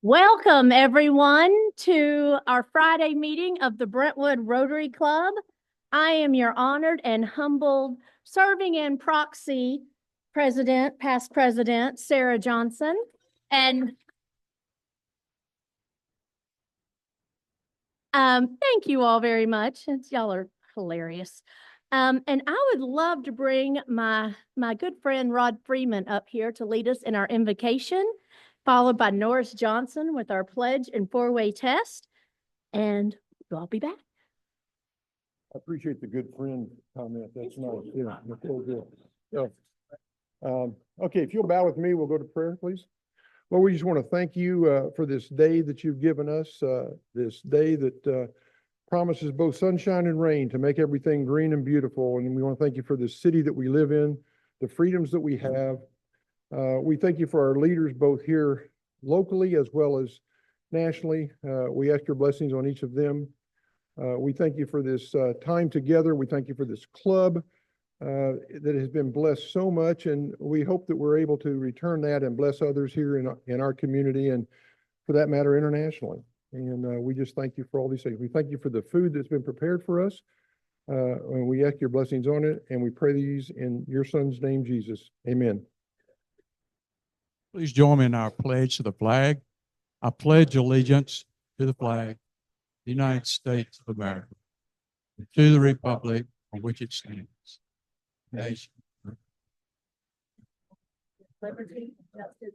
Welcome, everyone, to our Friday meeting of the Brentwood Rotary Club. I am your honored and humbled serving and proxy president, past president, Sarah Johnson. And thank you all very much. Y'all are hilarious. And I would love to bring my good friend Rod Freeman up here to lead us in our invocation, followed by Norris Johnson with our pledge and four-way test. And I'll be back. I appreciate the good friend comment. That's nice. Yeah, that's so good. So, okay, if you'll bow with me, we'll go to prayer, please. Lord, we just want to thank you for this day that you've given us, this day that promises both sunshine and rain to make everything green and beautiful. And we want to thank you for the city that we live in, the freedoms that we have. We thank you for our leaders, both here locally as well as nationally. We ask your blessings on each of them. We thank you for this time together. We thank you for this club that has been blessed so much, and we hope that we're able to return that and bless others here in our community, and for that matter, internationally. And we just thank you for all these things. We thank you for the food that's been prepared for us, and we ask your blessings on it, and we pray these in your Son's name, Jesus. Amen. Please join me in our pledge to the flag. I pledge allegiance to the flag, the United States of America, and to the republic on which it stands, nation. Liberty, justice.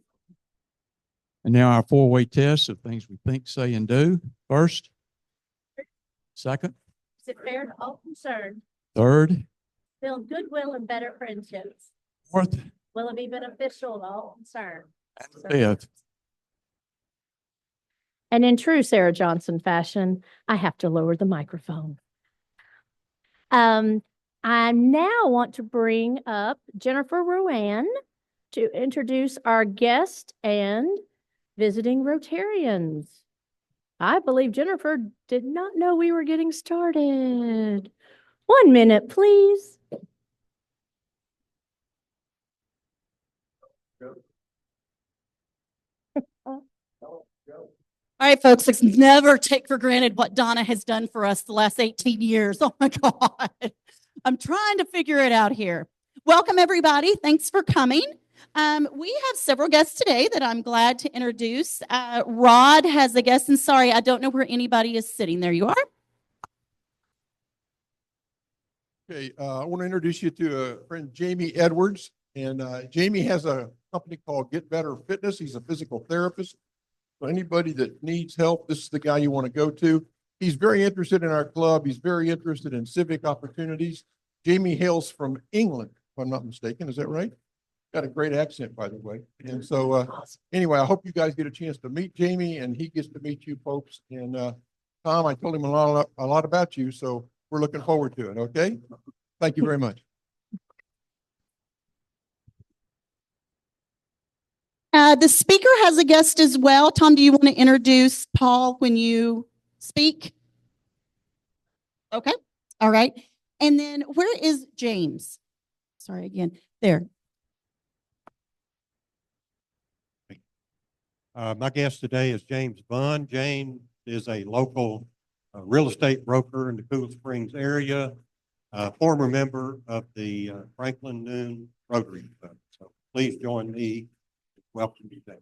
And now our four-way test of things we think, say, and do. First. Second. Is it fair to all concerned? Third. Build goodwill and better friendships. Fourth. Will it be beneficial to all concerned? And fifth. And in true Sarah Johnson fashion, I have to lower the microphone. I now want to bring up Jennifer Ruan to introduce our guest and visiting Rotarians. I believe Jennifer did not know we were getting started. 1 minute, please. All right, folks, let's never take for granted what Donna has done for us the last 18 years. Oh my God. I'm trying to figure it out here. Welcome, everybody. Thanks for coming. We have several guests today that I'm glad to introduce. Rod has a guest, and sorry, I don't know where anybody is sitting. There you are. Okay, I want to introduce you to a friend, Jamie Edwards. And Jamie has a company called Get Better Fitness. He's a physical therapist. So anybody that needs help, this is the guy you want to go to. He's very interested in our club. He's very interested in civic opportunities. Jamie hails from England, if I'm not mistaken. Is that right? Got a great accent, by the way. And so anyway, I hope you guys get a chance to meet Jamie, and he gets to meet you folks. And Tom, I told him a lot about you, so we're looking forward to it. Okay. Thank you very much. The speaker has a guest as well. Tom, do you want to introduce Paul when you speak? Okay. All right. And then where is James? Sorry again. There. My guest today is James Bunn. James is a local real estate broker in the Cool Springs area, former member of the Franklin Noon Rotary Club. So please join me. Welcome you there.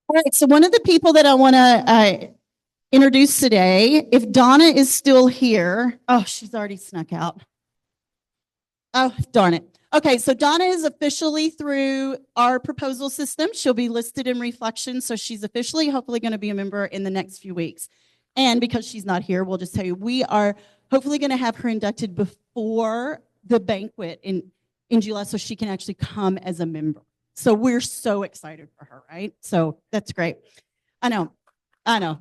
All right. So one of the people that I want to introduce today, if Donna is still here. Oh, she's already snuck out. Oh, darn it. Okay, so Donna is officially through our proposal system. She'll be listed in Reflection, so she's officially hopefully going to be a member in the next few weeks. And because she's not here, we'll just tell you, we are hopefully going to have her inducted before the banquet in July so she can actually come as a member. So we're so excited for her, right? So that's great. I know. And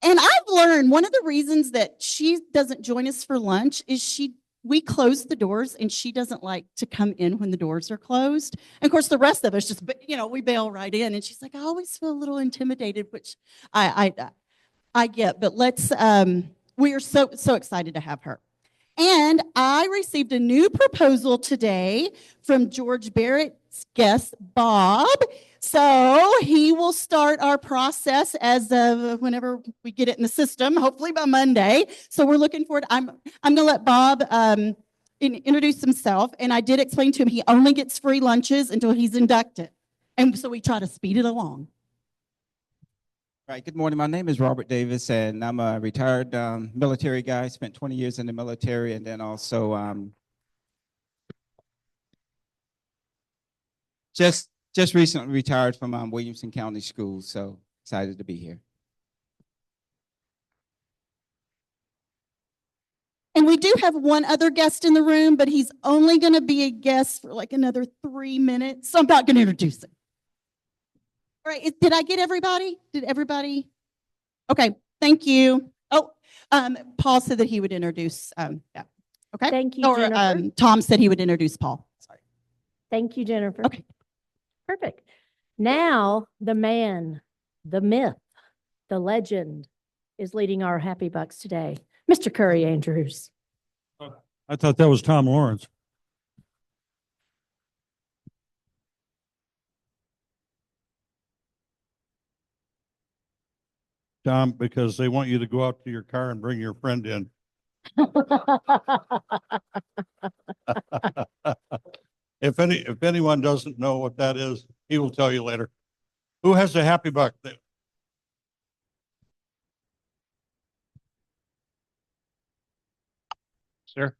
I've learned one of the reasons that she doesn't join us for lunch is we close the doors and she doesn't like to come in when the doors are closed. And of course, the rest of us just, we bail right in. And she's like, I always feel a little intimidated, which I get. But let's we are so excited to have her. And I received a new proposal today from George Barrett's guest, Bob. So he will start our process as of whenever we get it in the system, hopefully by Monday. So we're looking forward. I'm going to let Bob introduce himself. And I did explain to him he only gets free lunches until he's inducted. And so we try to speed it along. Right. Good morning. My name is Robert Davis, and I'm a retired military guy. Spent 20 years in the military, and then also just recently retired from Williamson County Schools. So excited to be here. And we do have one other guest in the room, but he's only going to be a guest for like another 3 minutes. So I'm not going to introduce him. All right, did I get everybody? Did everybody? Okay, thank you. Oh, Paul said that he would introduce, yeah. Okay. Thank you, Or Jennifer. Tom said he would introduce Paul. Sorry. Thank you, Jennifer. Okay. Perfect. Now, the man, the myth, the legend is leading our Happy Bucks today. Mr. Curry Andrews. I thought that was Tom Lawrence. Tom, because they want you to go out to your car and bring your friend in. If anyone doesn't know what that is, he will tell you later. Who has a happy buck? Sir,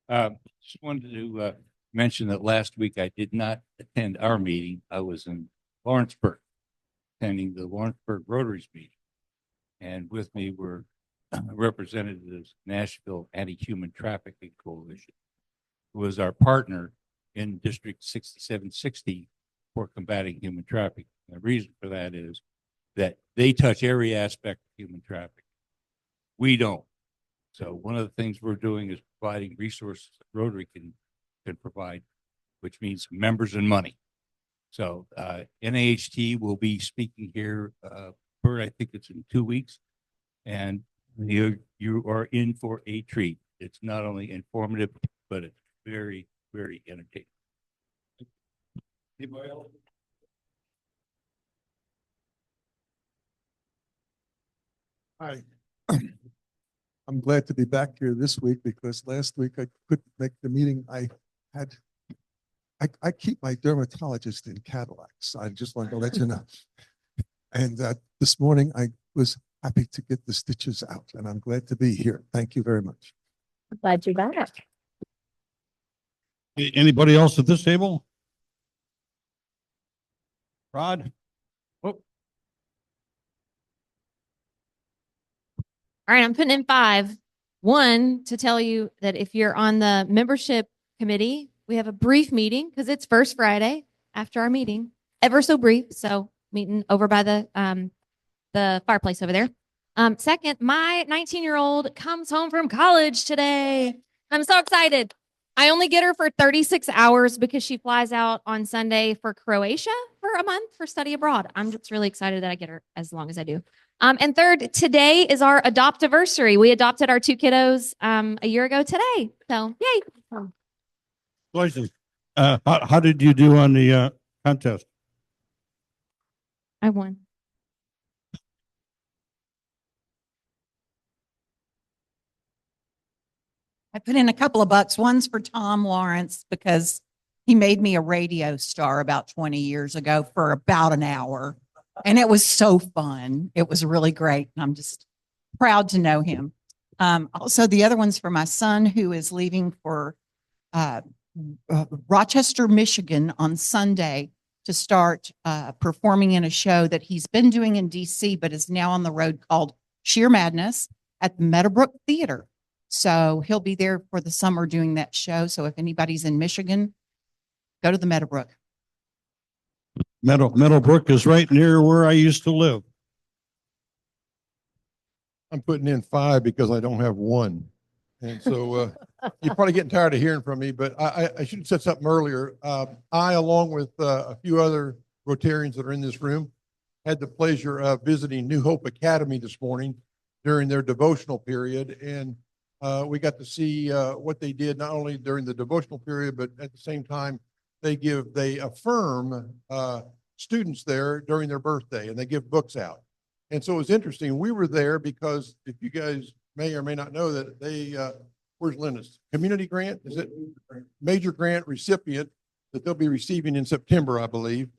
just wanted to mention that last week I did not attend our meeting. I was in Lawrenceburg, attending the Lawrenceburg Rotaries meeting. And with me were representatives Nashville Anti-Human Trafficking Coalition, who is our partner in District 6760 for combating human trafficking. And the reason for that is that they touch every aspect of human trafficking. We don't. So one of the things we're doing is providing resources that Rotary can provide, which means members and money. So NAHT will be speaking here, I think it's in 2 weeks, and you are in for a treat. It's not only informative, but it's very, very entertaining. Anybody else? Hi. I'm glad to be back here this week because last week I couldn't make the meeting. I keep my dermatologist in Cadillacs. I just wanted to let you know. And this morning I was happy to get the stitches out, and I'm glad to be here. Thank you very much. Glad you're back. Anybody else at this table? Rod? Oh, All right, I'm putting in 5. 1, to tell you that if you're on the membership committee, we have a brief meeting because it's first Friday after our meeting, ever so brief. So meeting over by the fireplace over there. Second, my 19-year-old comes home from college today. I'm so excited. I only get her for 36 hours because she flies out on Sunday for Croatia for a month for study abroad. I'm just really excited that I get her as long as I do. And third, today is our adoptiversary. We adopted our 2 kiddos a year ago today. So yay. congratulations. How did you do on the contest? I won. I put in a couple of bucks. One's for Tom Lawrence because he made me a radio star about 20 years ago for about an hour. And it was so fun. It was really great. And I'm just proud to know him. Also, the other one's for my son who is leaving for Rochester, Michigan on Sunday to start performing in a show that he's been doing in DC, but is now on the road called Sheer Madness at the Meadowbrook Theater. So he'll be there for the summer doing that show. So if anybody's in Michigan, go to the Meadowbrook. Meadowbrook is right near where I used to live. I'm putting in 5 because I don't have 1. And so you're probably getting tired of hearing from me, but I should have said something earlier. I, along with a few other Rotarians that are in this room, had the pleasure of visiting New Hope Academy this morning. during their devotional period. And we got to see what they did not only during the devotional period, but at the same time, they affirm students there during their birthday, and they give books out. And so it was interesting. We were there because if you guys may or may not know that they, where's Linda's? Community grant? Is it major grant recipient that they'll be receiving in September, I believe.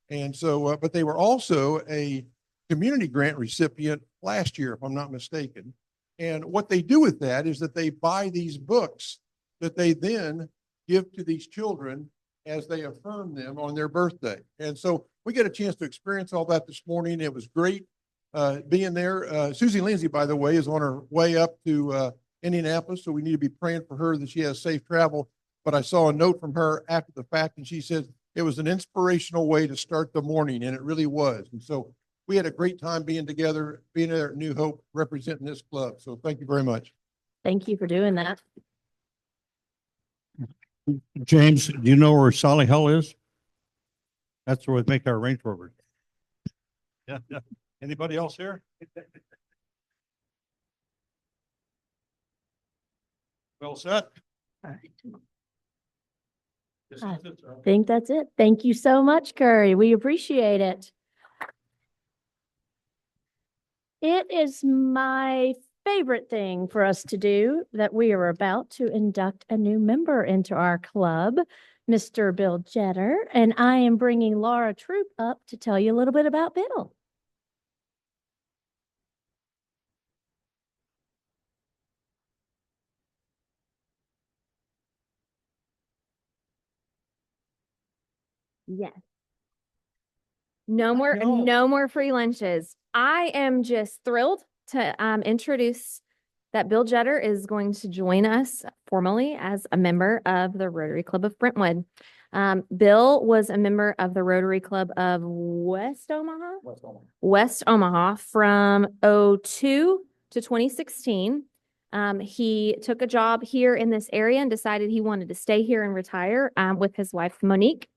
And so, but they were also a community grant recipient last year, if I'm not mistaken. And what they do with that is that they buy these books that they then give to these children as they affirm them on their birthday. And so we get a chance to experience all that this morning. It was great being there. Susie Lindsay, by the way, is on her way up to Indianapolis, so we need to be praying for her that she has safe travel. But I saw a note from her after the fact, and she said it was an inspirational way to start the morning, and it really was. And so we had a great time being together, being there at New Hope, representing this club. So thank you very much. Thank you for doing that. James, do you know where Solly Hull is? That's where we make our Range Rovers. Yeah, yeah. Anybody else here? Well said. All right. I think that's it. Thank you so much, Curry. We appreciate it. It is my favorite thing for us to do that we are about to induct a new member into our club, Mr. Bill Jetter, and I am bringing Laura Troop up to tell you a little bit about Bill. Yes. No more free lunches. I am just thrilled to introduce that Bill Jetter is going to join us formally as a member of the Rotary Club of Brentwood. Bill was a member of the Rotary Club of West Omaha from 2002 to 2016. He took a job here in this area and decided he wanted to stay here and retire with his wife, Monique.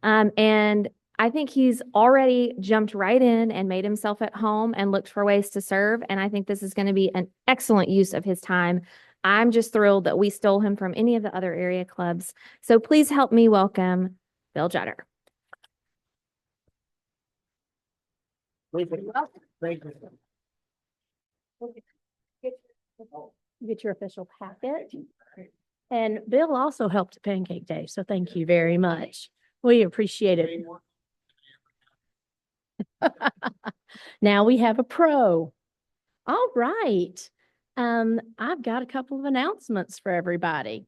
And I think he's already jumped right in and made himself at home and looked for ways to serve. And I think this is going to be an excellent use of his time. I'm just thrilled that we stole him from any of the other area clubs. So please help me welcome Bill Jetter. Get your official packet. And Bill also helped at Pancake Day, so thank you very much. We appreciate it. Now we have a pro. All right. I've got a couple of announcements for everybody.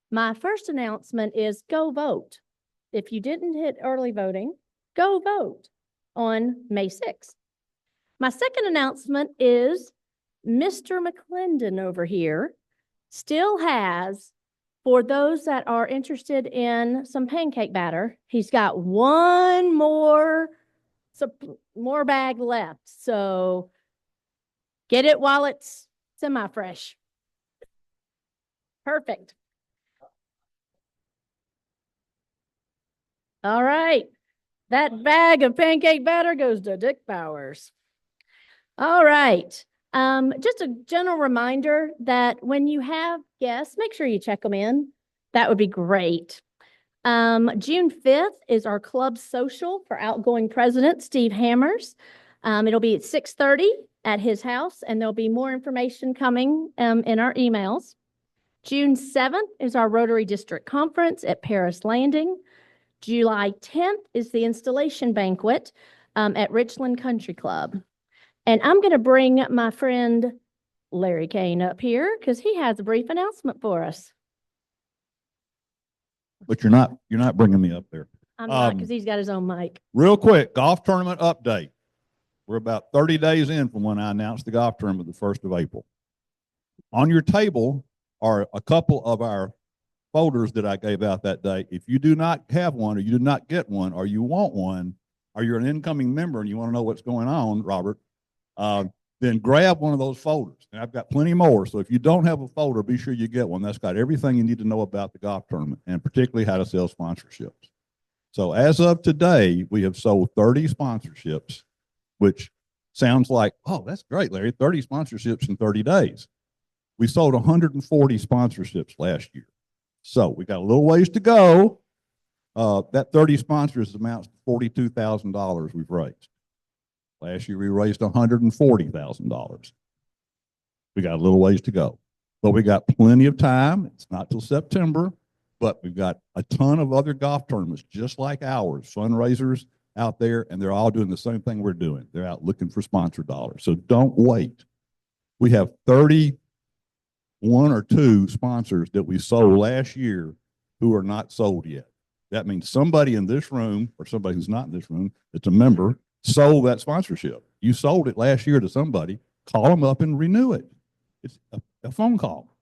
My first announcement is go vote. If you didn't hit early voting, go vote on May 6th. My second announcement is Mr. McClendon over here still has, for those that are interested in some pancake batter, he's got one more bag left. So get it while it's semi-fresh. Perfect. All right. That bag of pancake batter goes to Dick Bowers. All right. Just a general reminder that when you have guests, make sure you check them in. That would be great. June 5th is our club social for outgoing president, Steve Hammers. It'll be at 6:30 at his house, and there'll be more information coming in our emails. June 7th is our Rotary District Conference at Paris Landing. July 10th is the installation banquet at Richland Country Club. And I'm going to bring my friend Larry Kane up here because he has a brief announcement for us. But you're not bringing me up there. I'm not, because he's got his own mic. Real quick, golf tournament update. We're about 30 days in from when I announced the golf tournament the 1st of April. On your table are a couple of our folders that I gave out that day. If you do not have one, or you did not get one, or you want one, or you're an incoming member and you want to know what's going on, Robert, then grab one of those folders. And I've got plenty more. So if you don't have a folder, be sure you get one. That's got everything you need to know about the golf tournament, and particularly how to sell sponsorships. So as of today, we have sold 30 sponsorships, which Sounds like, oh, that's great, Larry, 30 sponsorships in 30 days. We sold 140 sponsorships last year. So we got a little ways to go. That 30 sponsors amounts to $42,000 we've raised. Last year we raised $140,000. We got a little ways to go, but we got plenty of time. It's not till September, but we've got a ton of other golf tournaments just like ours, fundraisers out there, and they're all doing the same thing we're doing. They're out looking for sponsor dollars. So don't wait. We have 31 or 2 sponsors that we sold last year who are not sold yet. That means somebody in this room or somebody who's not in this room that's a member sold that sponsorship. You sold it last year to somebody. Call them up and renew it. It's a phone call,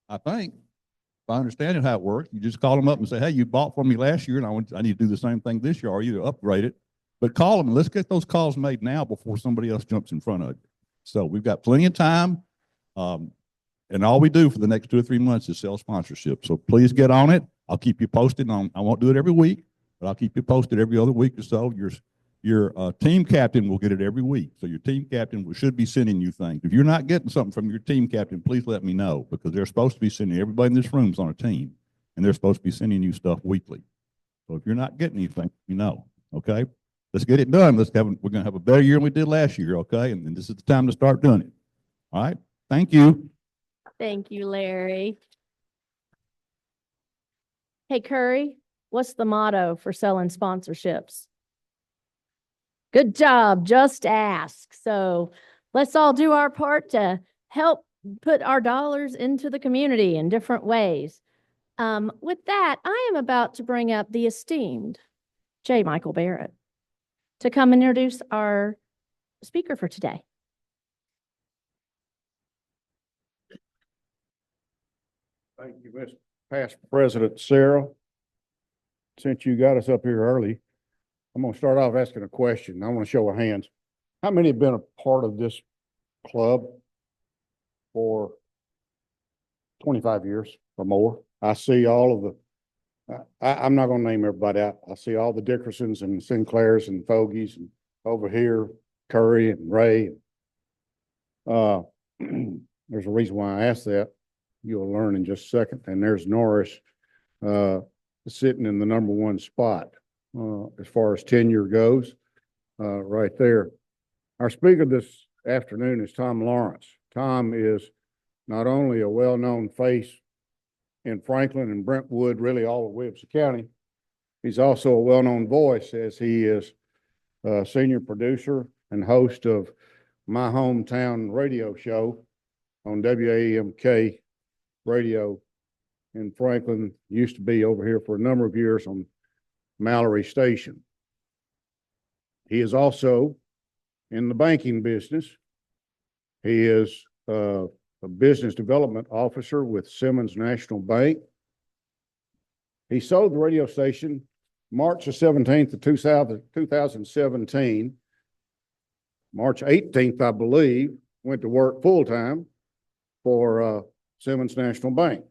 I think. If I understand how it works, you just call them up and say, hey, you bought for me last year, and I need to do the same thing this year, or either upgrade it. But call them, and let's get those calls made now before somebody else jumps in front of you. So we've got plenty of time, and all we do for the next 2 or 3 months is sell sponsorship. So please get on it. I'll keep you posted on. I won't do it every week, but I'll keep you posted every other week or so. Your team captain will get it every week. So your team captain should be sending you things. If you're not getting something from your team captain, please let me know, because they're supposed to be sending, everybody in this room is on a team, and they're supposed to be sending you stuff weekly. So if you're not getting anything, you know, okay? Let's get it done. We're going to have a better year than we did last year, okay? And this is the time to start doing it. All right? Thank you. Thank you, Larry. Hey, Curry, what's the motto for selling sponsorships? Good job. Just ask. So let's all do our part to help put our dollars into the community in different ways. With that, I am about to bring up the esteemed J. Michael Barrett to come and introduce our speaker for today. Thank you, Ms. Past President Sarah. Since you got us up here early, I'm going to start off asking a question. I want to show of hands. How many have been a part of this club for 25 years or more? I see all of the, I'm not going to name everybody out. I see all the Dickersons and Sinclairs and Fogies and over here, Curry and Ray. There's a reason why I asked that. You'll learn in just a second. And there's Norris sitting in the #1 spot. As far as tenure goes, right there. Our speaker this afternoon is Tom Lawrence. Tom is not only a well-known face in Franklin and Brentwood, really all of Williamson County, he's also a well-known voice, as he is a senior producer and host of my hometown radio show on WAMK radio in Franklin. Used to be over here for a number of years on Mallory Station. He is also in the banking business. He is a business development officer with Simmons National Bank. He sold the radio station March the 17th of 2017. March 18th, I believe, went to work full-time for Simmons National Bank.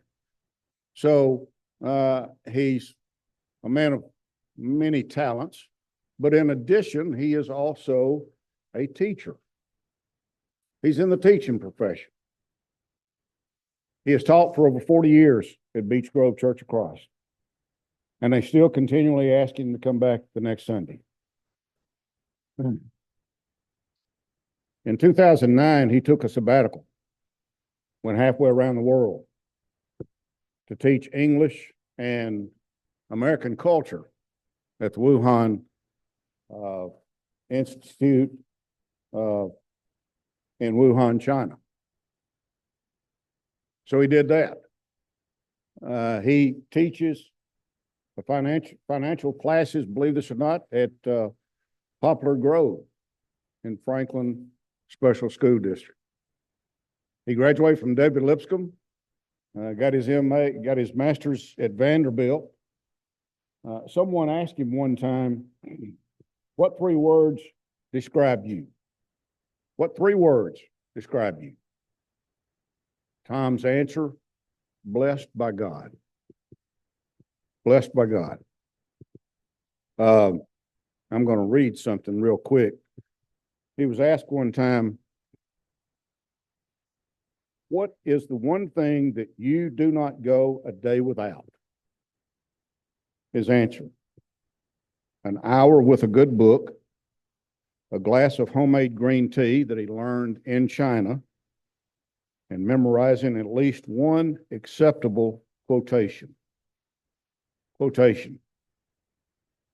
So he's a man of many talents, but in addition, he is also a teacher. He's in the teaching profession. He has taught for over 40 years at Beech Grove Church of Christ, and they still continually ask him to come back the next Sunday. In 2009, he took a sabbatical, went halfway around the world to teach English and American culture at the Wuhan Institute in Wuhan, China. So he did that. He teaches the financial classes, believe this or not, at Poplar Grove in Franklin Special School District. He graduated from David Lipscomb, got his MA, got his master's at Vanderbilt. Someone asked him one time, what 3 words describe you? What 3 words describe you? Tom's answer, blessed by God. Blessed by God. I'm going to read something real quick He was asked one time, what is the one thing that you do not go a day without? His answer, an hour with a good book, a glass of homemade green tea that he learned in China, and memorizing at least one acceptable quotation. Quotation.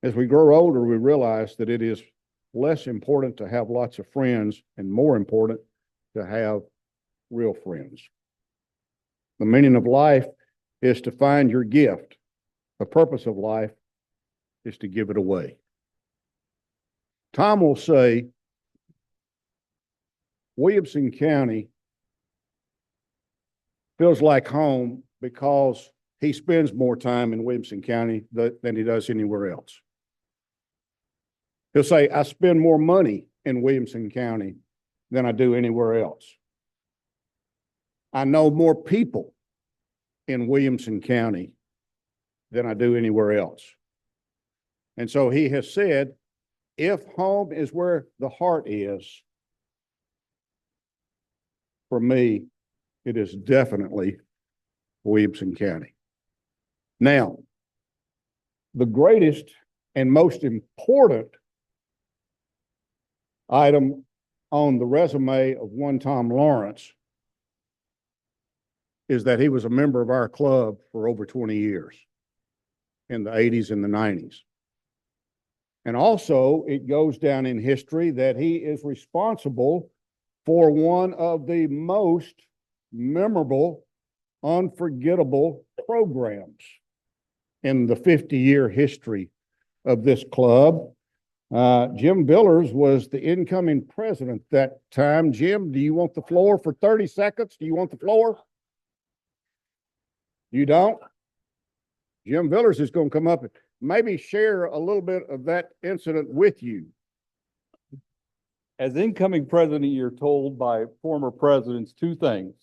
As we grow older, we realize that it is less important to have lots of friends and more important to have real friends. The meaning of life is to find your gift. The purpose of life is to give it away. Tom will say, Williamson County feels like home because he spends more time in Williamson County than he does anywhere else. He'll say, I spend more money in Williamson County than I do anywhere else. I know more people in Williamson County than I do anywhere else. And so he has said, if home is where the heart is, for me, it is definitely Williamson County. Now, the greatest and most important item on the resume of one Tom Lawrence is that he was a member of our club for over 20 years in the 80s and the 90s. And also, it goes down in history that he is responsible for one of the most memorable, unforgettable programs in the 50-year history of this club. Jim Villers was the incoming president that time. Jim, do you want the floor for 30 seconds? Do you want the floor? You don't? Jim Villers is going to come up and maybe share a little bit of that incident with you. As incoming president, you're told by former presidents two things: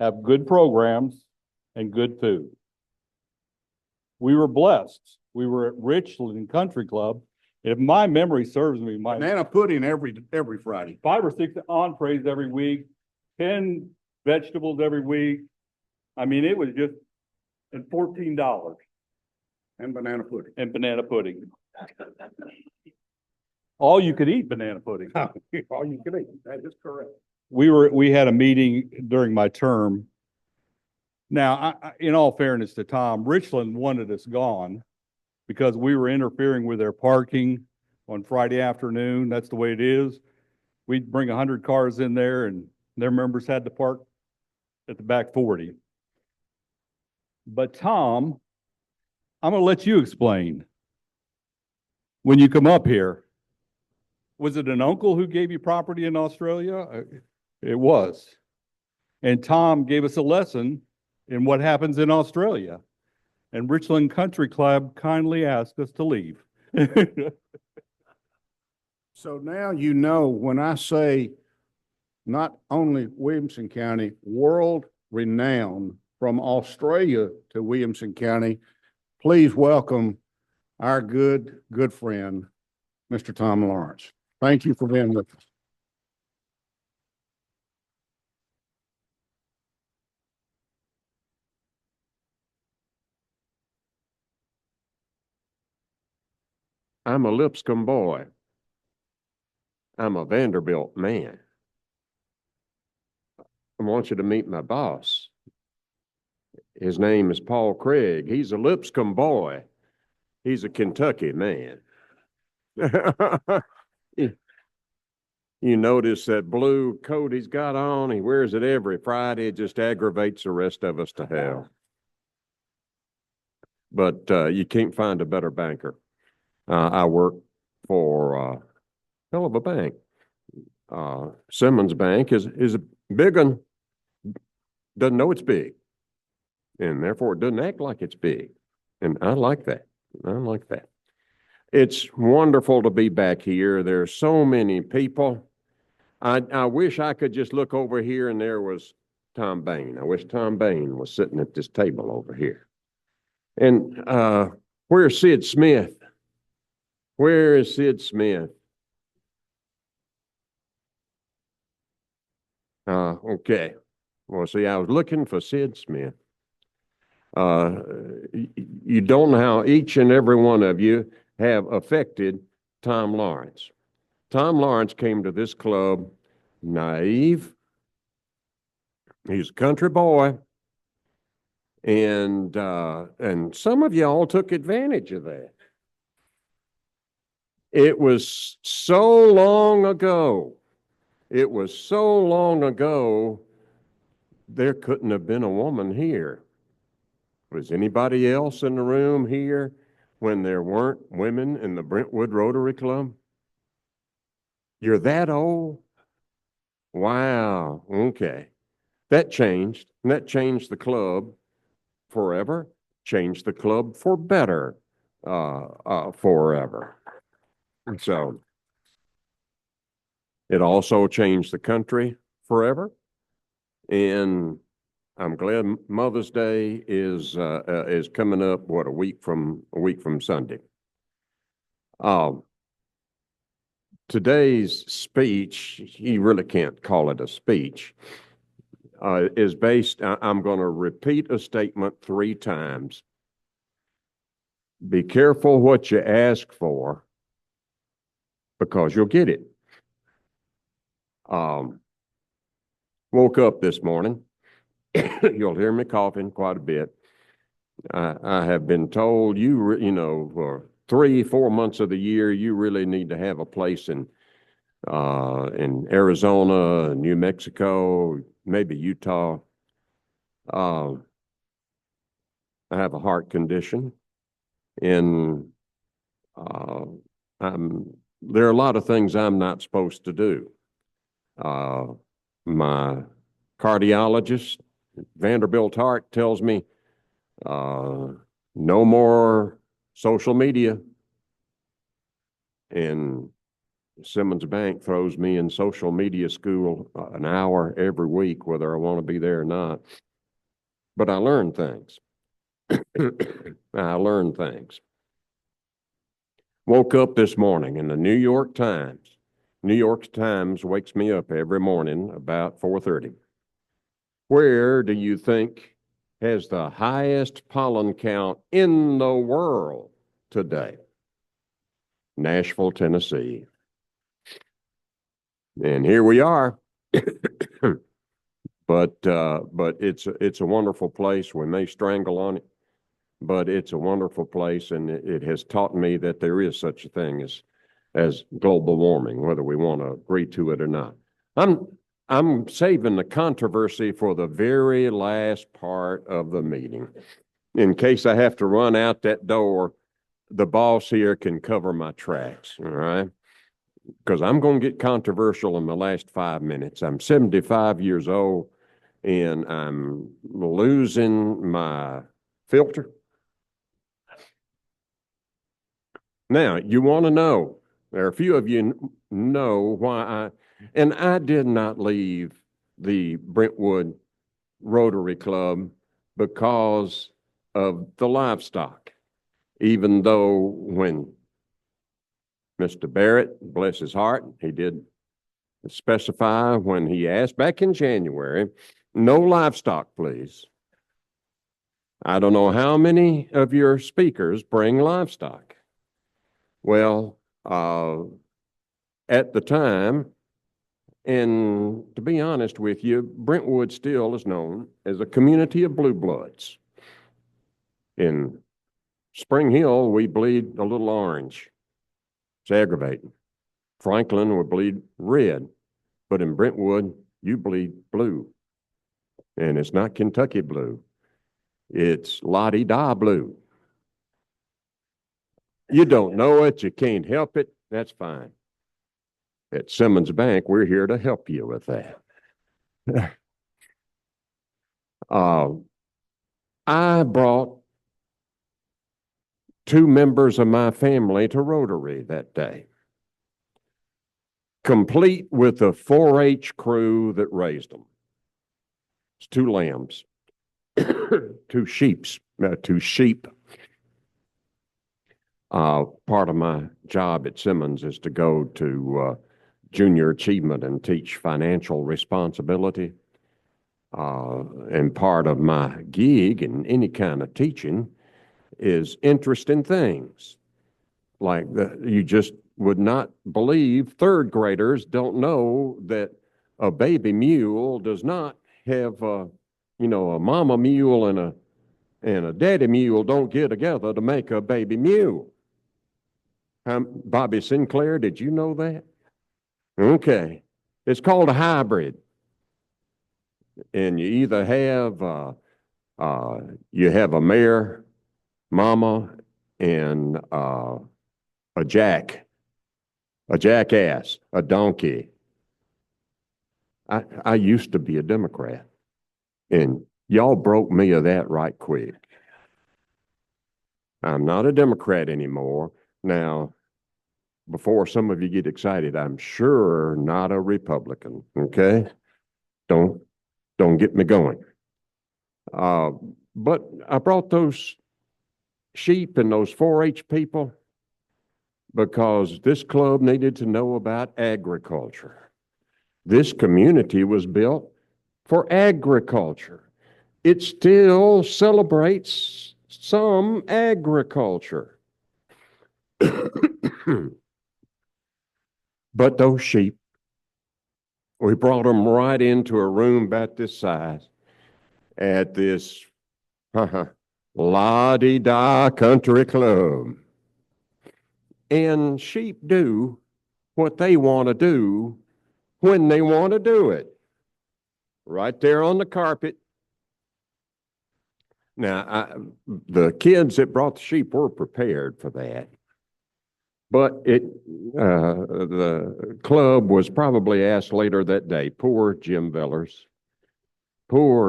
have good programs and good food. We were blessed. We were at Richland Country Club. If my memory serves me, Banana pudding every Friday. 5 or 6 entrees every week, 10 vegetables every week. I mean, it was just, and $14. And banana pudding. And banana pudding. All you could eat banana pudding. All you could eat. That is correct. We had a meeting during my term. Now, in all fairness to Tom, Richland wanted us gone because we were interfering with their parking on Friday afternoon. That's the way it is. We'd bring 100 cars in there and their members had to park at the back 40. But Tom, I'm going to let you explain. When you come up here, was it an uncle who gave you property in Australia? It was. And Tom gave us a lesson in what happens in Australia. And Richland Country Club kindly asked us to leave. So now you know when I say not only Williamson County, world renowned from Australia to Williamson County, please welcome our good friend, Mr. Tom Lawrence. Thank you for being with us. I'm a Lipscomb boy. I'm a Vanderbilt man. I want you to meet my boss. His name is Paul Craig. He's a Lipscomb boy. He's a Kentucky man. You notice that blue coat he's got on, he wears it every Friday. It just aggravates the rest of us to hell. But you can't find a better banker. I work for a hell of a bank. Simmons Bank is a big one. Doesn't know it's big. And therefore it doesn't act like it's big. And I like that. I like that. It's wonderful to be back here. There are so many people. I wish I could just look over here and there was Tom Bain. I wish Tom Bain was sitting at this table over here. And where's Sid Smith? Where is Sid Smith? Okay. Well, see, I was looking for Sid Smith. You don't know how each and every one of you have affected Tom Lawrence. Tom Lawrence came to this club naive. He's a country boy. And some of y'all took advantage of that. It was so long ago. It was so long ago, there couldn't have been a woman here. Was anybody else in the room here when there weren't women in the Brentwood Rotary Club? You're that old? Wow. Okay. That changed. And that changed the club forever, changed the club for better forever. And so it also changed the country forever. And I'm glad Mother's Day is coming up, what, a week from Sunday. Today's speech, you really can't call it a speech, is based, I'm going to repeat a statement 3 times. Be careful what you ask for, because you'll get it. Woke up this morning. You'll hear me coughing quite a bit. I have been told for 3-4 months of the year, you really need to have a place in Arizona, New Mexico, maybe Utah. I have a heart condition, and there are a lot of things I'm not supposed to do. My cardiologist, Vanderbilt Heart, tells me no more social media. And Simmons Bank throws me in social media school an hour every week, whether I want to be there or not. But I learn things. I learn things. Woke up this morning in the New York Times. New York Times wakes me up every morning about 4:30. Where do you think has the highest pollen count in the world today? Nashville, Tennessee. And here we are. But it's a wonderful place. We may strangle on it, but it's a wonderful place, and it has taught me that there is such a thing as global warming, whether we want to agree to it or not. I'm saving the controversy for the very last part of the meeting. In case I have to run out that door, the boss here can cover my tracks, all right? Because I'm going to get controversial in the last 5 minutes. I'm 75 years old, and I'm losing my filter. Now, you want to know, there are a few of you know why I did not leave the Brentwood Rotary Club because of the livestock, even though when Mr. Barrett, bless his heart, he did specify when he asked back in January, no livestock, please. I don't know how many of your speakers bring livestock. Well, at the time, and to be honest with you, Brentwood still is known as a community of blue bloods. In Spring Hill, we bleed a little orange. It's aggravating. Franklin would bleed red, but in Brentwood, you bleed blue. And it's not Kentucky blue. It's la-di-da blue. You don't know it, you can't help it, that's fine. At Simmons Bank, we're here to help you with that. I brought 2 members of my family to Rotary that day, complete with the 4-H crew that raised them. It's 2 lambs, 2 sheep. Part of my job at Simmons is to go to junior achievement and teach financial responsibility. And part of my gig in any kind of teaching is interesting things. Like you just would not believe third graders don't know that a baby mule does not have a mama mule and a daddy mule don't get together to make a baby mule. Bobby Sinclair, did you know that? Okay. It's called a hybrid. And you either have a mare mama and a jackass, a donkey. I used to be a Democrat, and y'all broke me of that right quick. I'm not a Democrat anymore. Now, before some of you get excited, I'm sure not a Republican, okay? Don't get me going. But I brought those sheep and those 4-H people because this club needed to know about agriculture. This community was built for agriculture. It still celebrates some agriculture. But those sheep, we brought them right into a room about this size at this la-di-da country club. And sheep do what they want to do when they want to do it. Right there on the carpet. Now, the kids that brought the sheep were prepared for that. But the club was probably asked later that day, poor Jim Vellers. But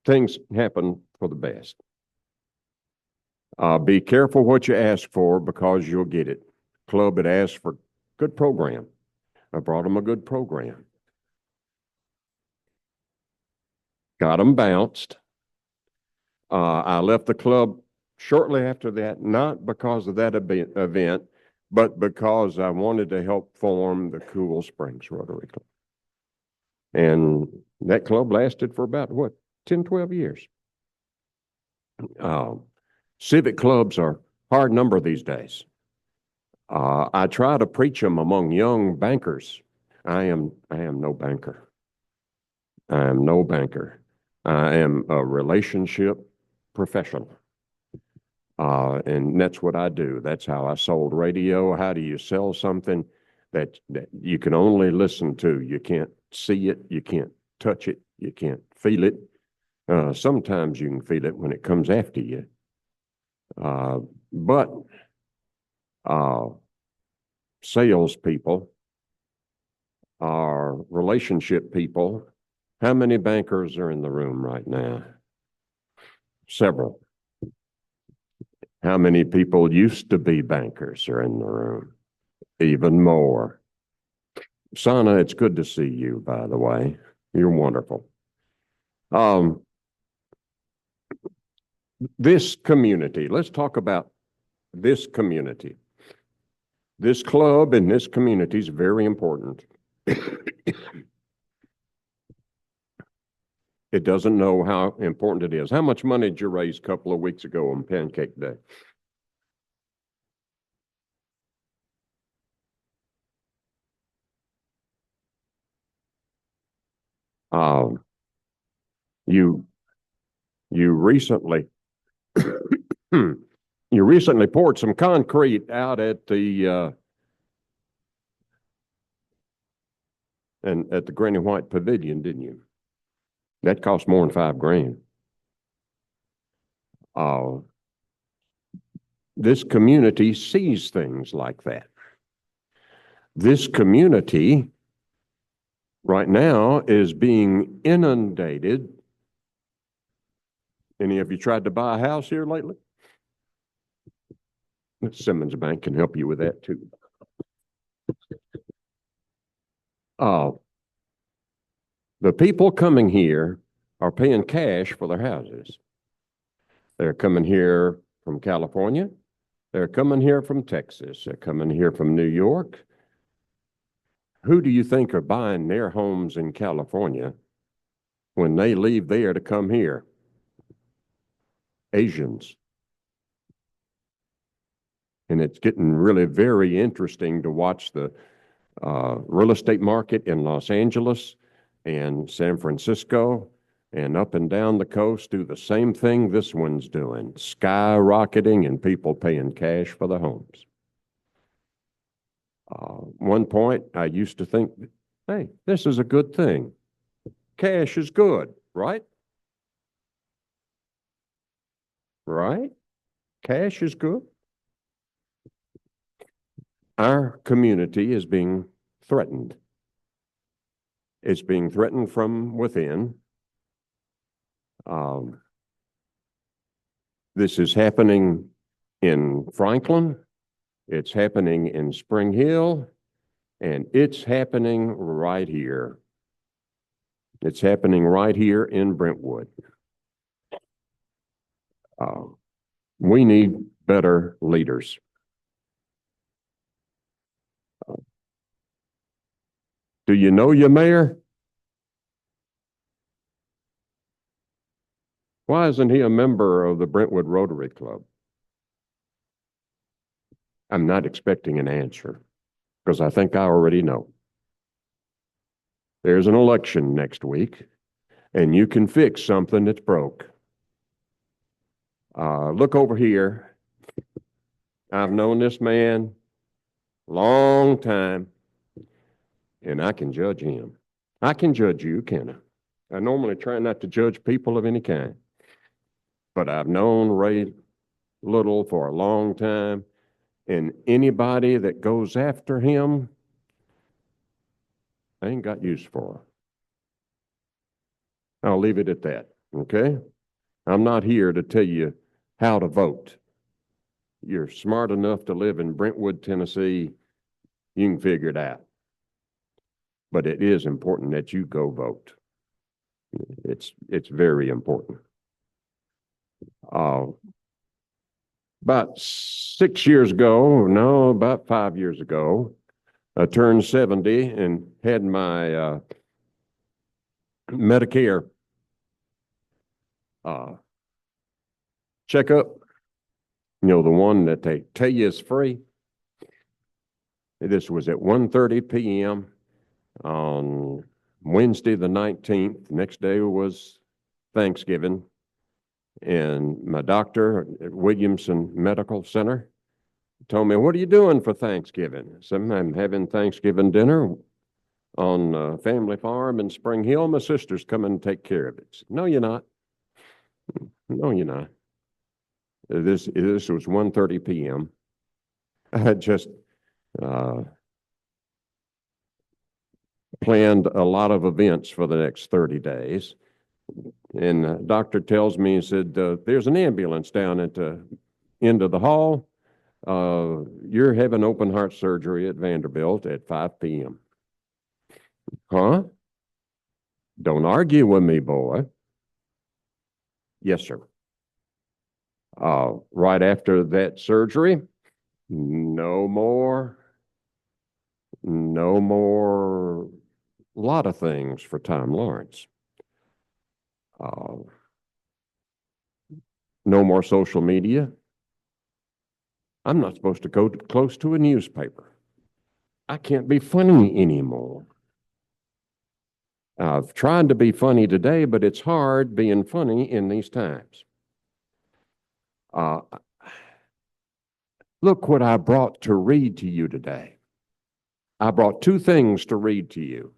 things happen for the best. Be careful what you ask for because you'll get it. Club had asked for good program. I brought them a good program. Got them bounced. I left the club shortly after that, not because of that event, but because I wanted to help form the Cool Springs Rotary Club. And that club lasted for about, 10, 12 years. Civic clubs are hard number these days. I try to preach them among young bankers. I am no banker. I am no banker. I am a relationship professional. And that's what I do. That's how I sold radio. How do you sell something that you can only listen to? You can't see it. You can't touch it. You can't feel it. Sometimes you can feel it when it comes after you. But salespeople are relationship people. How many bankers are in the room right now? Several. How many people used to be bankers are in the room? Even more. Sana, it's good to see you, by the way. You're wonderful. This community, let's talk about this community. This club and this community is very important. It doesn't know how important it is. How much money did you raise a couple of weeks ago on Pancake Day? You recently you recently poured some concrete out at the at the Granny White Pavilion, didn't you? That cost more than $5,000. This community sees things like that. This community right now is being inundated. Any of you tried to buy a house here lately? Simmons Bank can help you with that too. The people coming here are paying cash for their houses. They're coming here from California. They're coming here from Texas. They're coming here from New York. Who do you think are buying their homes in California when they leave there to come here? Asians. And it's getting really very interesting to watch the real estate market in Los Angeles and San Francisco and up and down the coast do the same thing this one's doing, skyrocketing and people paying cash for the homes. One point, I used to think, hey, this is a good thing. Cash is good, right? Right? Cash is good. Our community is being threatened. It's being threatened from within. This is happening in Franklin. It's happening in Spring Hill, and it's happening right here. It's happening right here in Brentwood. We need better leaders. Do you know your mayor? Why isn't he a member of the Brentwood Rotary Club? I'm not expecting an answer because I think I already know. There's an election next week and you can fix something that's broke. Look over here. I've known this man a long time and I can judge him. I can judge you, can I? I normally try not to judge people of any kind, but I've known Ray Little for a long time. And anybody that goes after him, I ain't got use for. I'll leave it at that, okay? I'm not here to tell you how to vote. You're smart enough to live in Brentwood, Tennessee. You can figure it out. But it is important that you go vote. It's very important. About 6 years ago, no, about 5 years ago, I turned 70 and had my Medicare checkup. You know, the one that they tell you is free. This was at 1:30 p.m. on Wednesday the 19th. Next day was Thanksgiving. And my doctor at Williamson Medical Center told me, "What are you doing for Thanksgiving?" I said, "I'm having Thanksgiving dinner on a family farm in Spring Hill. My sister's coming to take care of it." Said, "No, you're not. No, you're not." This was 1:30 p.m. I had just planned a lot of events for the next 30 days. And the doctor tells me, he said, "There's an ambulance down at the end of the hall. You're having open heart surgery at Vanderbilt at 5 p.m. Huh? Don't argue with me, boy. Yes, sir. Right after that surgery, no more, a lot of things for Tom Lawrence. No more social media. I'm not supposed to go close to a newspaper. I can't be funny anymore. I've tried to be funny today, but it's hard being funny in these times. Look what I brought to read to you today. I brought two things to read to you.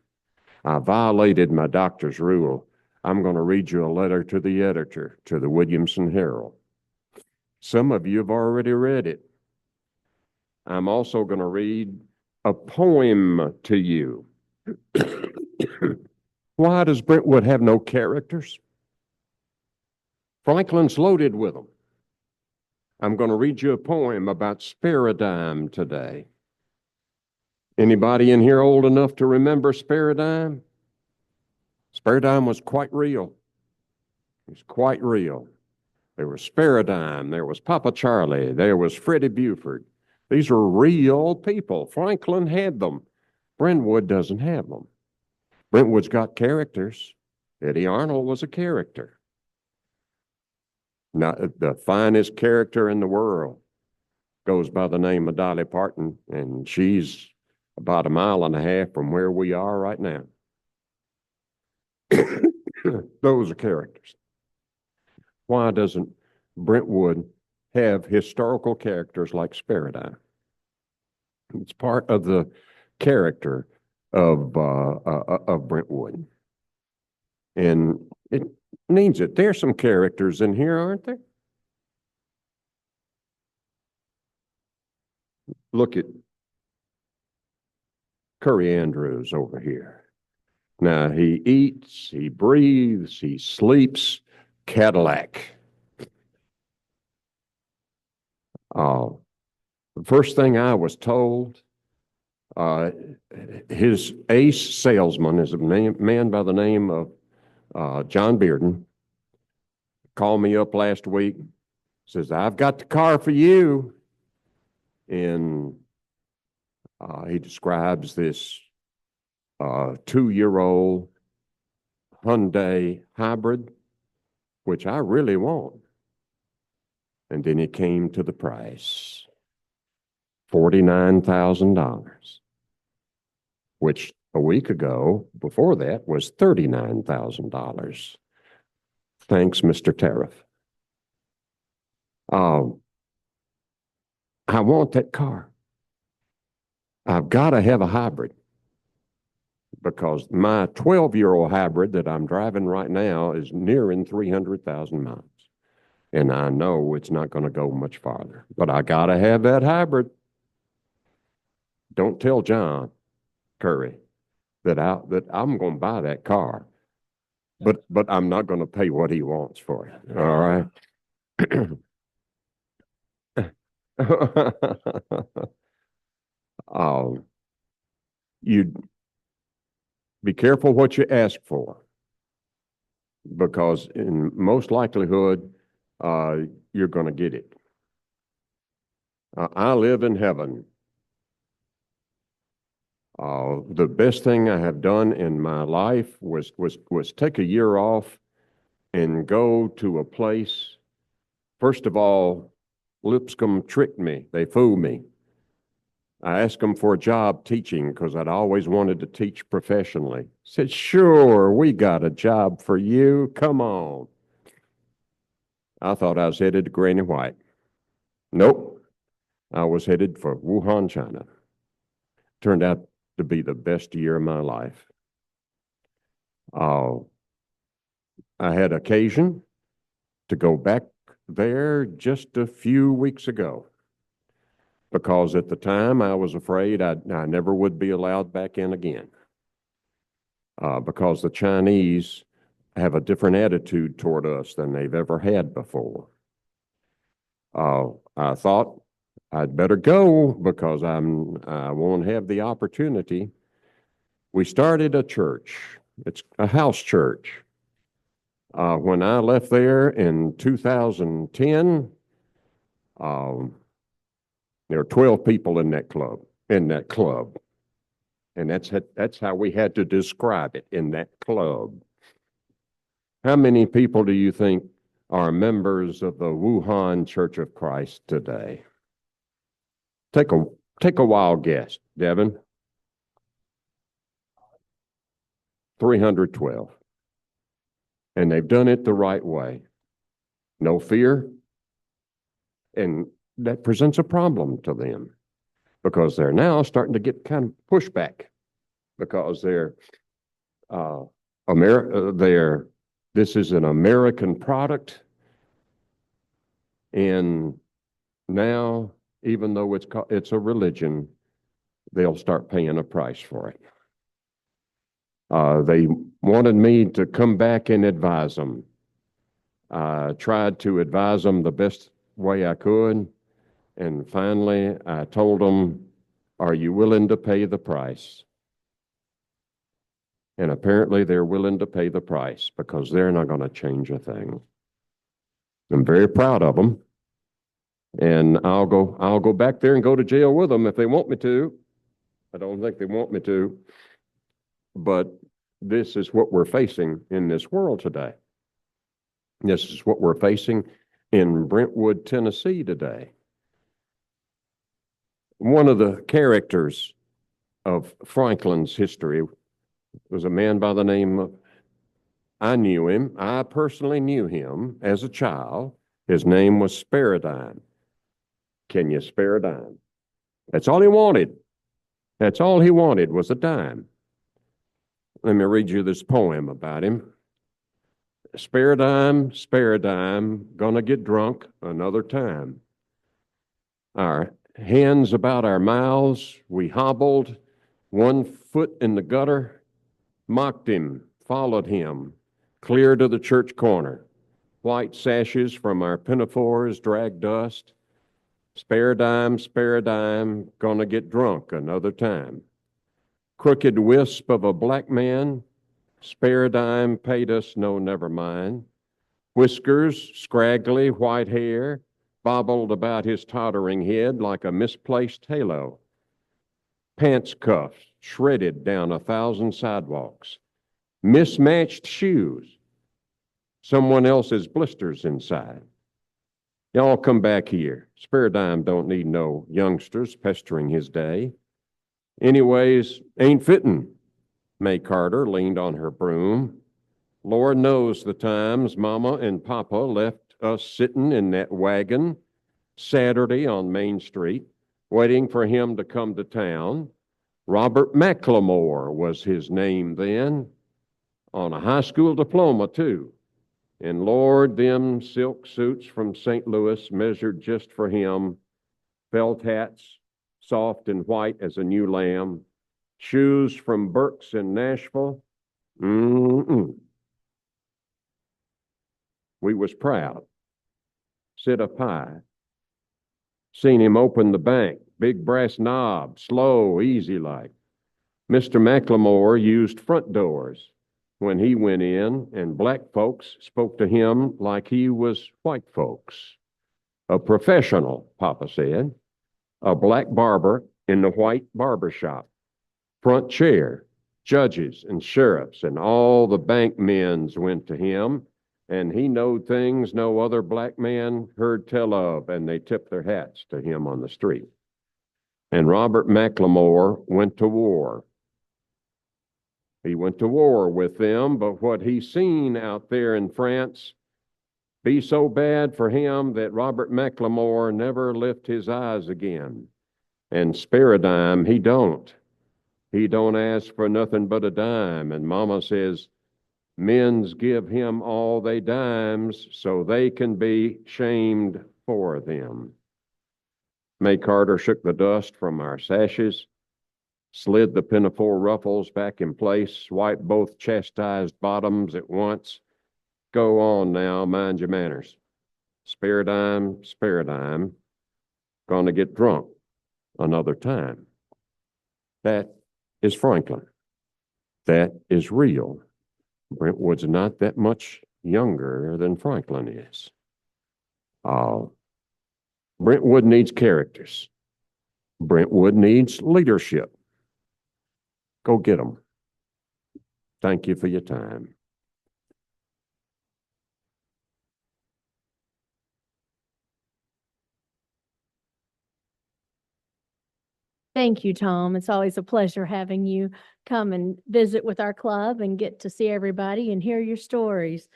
I violated my doctor's rule. I'm going to read you a letter to the editor, to the Williamson Herald. Some of you have already read it. I'm also going to read a poem to you. Why does Brentwood have no characters? Franklin's loaded with them. I'm going to read you a poem about Sparadime today. Anybody in here old enough to remember Sparadime? Sparadime was quite real. It was quite real. there was Sparadime, there was Papa Charlie, there was Freddie Buford. These are real people. Franklin had them. Brentwood doesn't have them. Brentwood's got characters. Eddie Arnold was a character. Not the finest character in the world goes by the name of Dolly Parton, and she's about 1.5 miles from where we are right now. Those are characters. Why doesn't Brentwood have historical characters like Sparadine? It's part of the character of Brentwood. And it needs it. There's some characters in here, aren't there? Look at Curry Andrews over here. Now, he eats, he breathes, he sleeps Cadillac. The first thing I was told, his ace salesman is a man by the name of John Bearden. Called me up last week, says, I've got the car for you. And he describes this 2-year-old Hyundai hybrid, which I really want. And then it came to the price, $49,000, which a week ago, before that, was $39,000. Thanks, Mr. Tariff. I want that car. I've got to have a hybrid because my 12-year-old hybrid that I'm driving right now is nearing 300,000 miles. And I know it's not going to go much farther, but I got to have that hybrid. Don't tell John Curry that I'm going to buy that car, but I'm not going to pay what he wants for it. All right. You be careful what you ask for, because in most likelihood, you're going to get it. I live in heaven. The best thing I have done in my life was take a year off and go to a place. First of all, Lipscomb tricked me. They fooled me. I asked them for a job teaching because I'd always wanted to teach professionally. Said, sure, we got a job for you. Come on. I thought I was headed to Granny White. Nope. I was headed for Wuhan, China. Turned out to be the best year of my life. I had occasion to go back there just a few weeks ago, because at the time I was afraid I never would be allowed back in again, because the Chinese have a different attitude toward us than they've ever had before. I thought I'd better go because I won't have the opportunity. We started a church. It's a house church. When I left there in 2010, there were 12 people in that club. And that's how we had to describe it, in that club. How many people do you think are members of the Wuhan Church of Christ today? Take a wild guess, Devin. 312. And they've done it the right way. No fear. And that presents a problem to them, because they're now starting to get kind of pushback, because this is an American product. And now, even though it's a religion, they'll start paying a price for it. They wanted me to come back and advise them. I tried to advise them the best way I could. And finally, I told them, are you willing to pay the price? And apparently they're willing to pay the price, because they're not going to change a thing. I'm very proud of them. And I'll go back there and go to jail with them if they want me to. I don't think they want me to. But this is what we're facing in this world today. This is what we're facing in Brentwood, Tennessee today. One of the characters of Franklin's history was a man by the name of, I knew him. I personally knew him as a child. His name was Spare a Dime. Can you spare a dime? That's all he wanted. That's all he wanted was a dime. Let me read you this poem about him. Spare a dime, gonna get drunk another time. Our hands about our mouths, we hobbled, 1 foot in the gutter, mocked him, followed him, clear to the church corner. White sashes from our pinafores dragged dust. Spare a dime, gonna get drunk another time. Crooked wisp of a black man, spare a dime, paid us no never mind. Whiskers, scraggly white hair, bobbled about his tottering head like a misplaced halo. Pants cuffs shredded down 1,000 sidewalks. Mismatched shoes, someone else's blisters inside. Y'all come back here. Spare a dime don't need no youngsters pestering his day. Anyways, ain't fittin'. May Carter leaned on her broom. Lord knows the times Mama and Papa left us sittin' in that wagon Saturday on Main Street, waiting for him to come to town. Robert McLemore was his name then, on a high school diploma too. And Lord, them silk suits from St. Louis measured just for him, felt hats, soft and white as a new lamb, shoes from Burke's in Nashville. We was proud. Sit up high. Seen him open the bank, big brass knob, slow, easy like. Mr. McLemore used front doors when he went in, and black folks spoke to him like he was white folks. A professional, Papa said. A black barber in the white barber shop. Front chair, judges and sheriffs and all the bank men's went to him, and he knowed things no other black man heard tell of, and they tipped their hats to him on the street. And Robert McLemore went to war. He went to war with them, but what he seen out there in France be so bad for him that Robert McLemore never lift his eyes again. And spare a dime, he don't. He don't ask for nothing but a dime. And Mama says, men's give him all they dimes so they can be shamed for them. May Carter shook the dust from our sashes, slid the pinafore ruffles back in place, swiped both chastised bottoms at once. Go on now, mind your manners. Spare a dime, gonna get drunk another time. That is Franklin. That is real. Brentwood's not that much younger than Franklin is. Brentwood needs characters. Brentwood needs leadership. Go get them. Thank you for your time. Thank you, Tom. It's always a pleasure having you come and visit with our club and get to see everybody and hear your stories.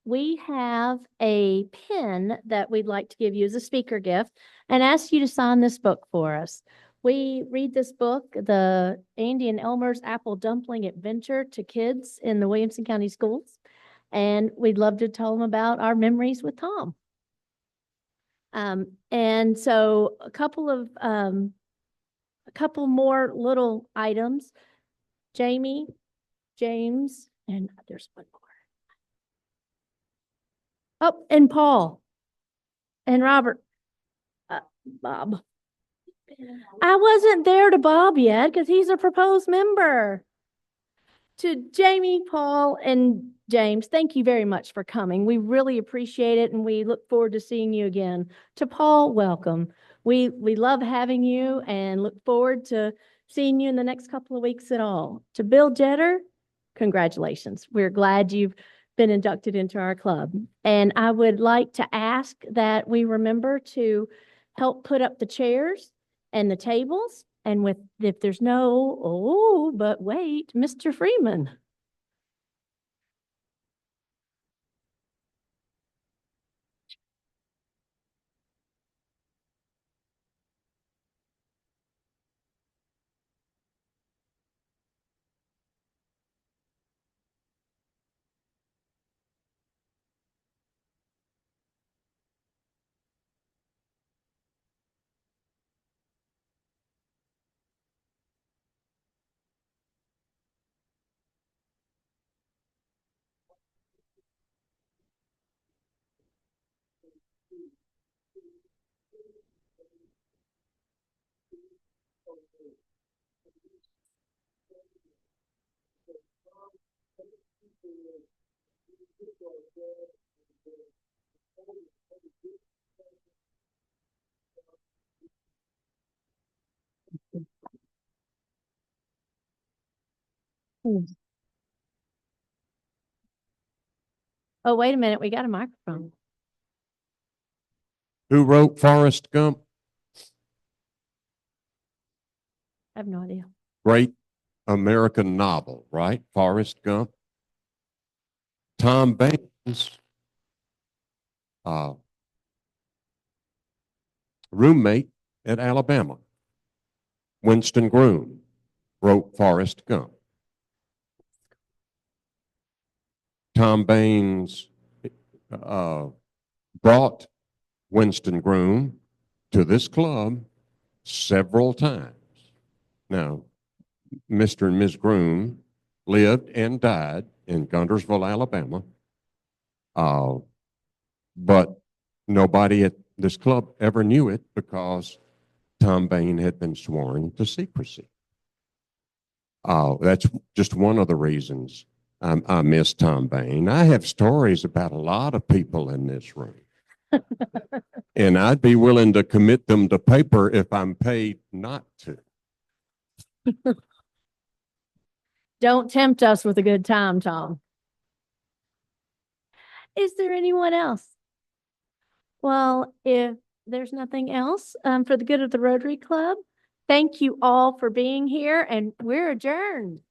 We have a pin that we'd like to give you as a speaker gift and ask you to sign this book for us. We read this book, the Andy and Elmer's Apple Dumpling Adventure, to kids in the Williamson County Schools. And we'd love to tell them about our memories with Tom. And so a couple more little items. Jamie, James, and there's one more. Oh, and Paul and Robert, Bob. I wasn't there to Bob yet because he's a proposed member. To Jamie, Paul, and James, thank you very much for coming. We really appreciate it, and we look forward to seeing you again. To Paul, welcome. We love having you and look forward to seeing you in the next couple of weeks at all. To Bill Jetter, congratulations. We're glad you've been inducted into our club. And I would like to ask that we remember to help put up the chairs and the tables. And if there's but wait, Mr. Freeman. Oh, wait a minute. We got a microphone. Who wrote Forrest Gump? I have no idea. Great American novel, right? Forrest Gump. Tom Baines, roommate at Alabama, Winston Groom, wrote Forrest Gump. Tom Baines brought Winston Groom to this club several times. Now, Mr. and Ms. Groom lived and died in Guntersville, Alabama. But nobody at this club ever knew it because Tom Bain had been sworn to secrecy. That's just one of the reasons I miss Tom Bain. I have stories about a lot of people in this room. And I'd be willing to commit them to paper if I'm paid not to. Don't tempt us with a good time, Tom. Is there anyone else? Well, if there's nothing else, for the good of the Rotary Club, thank you all for being here, and we're adjourned.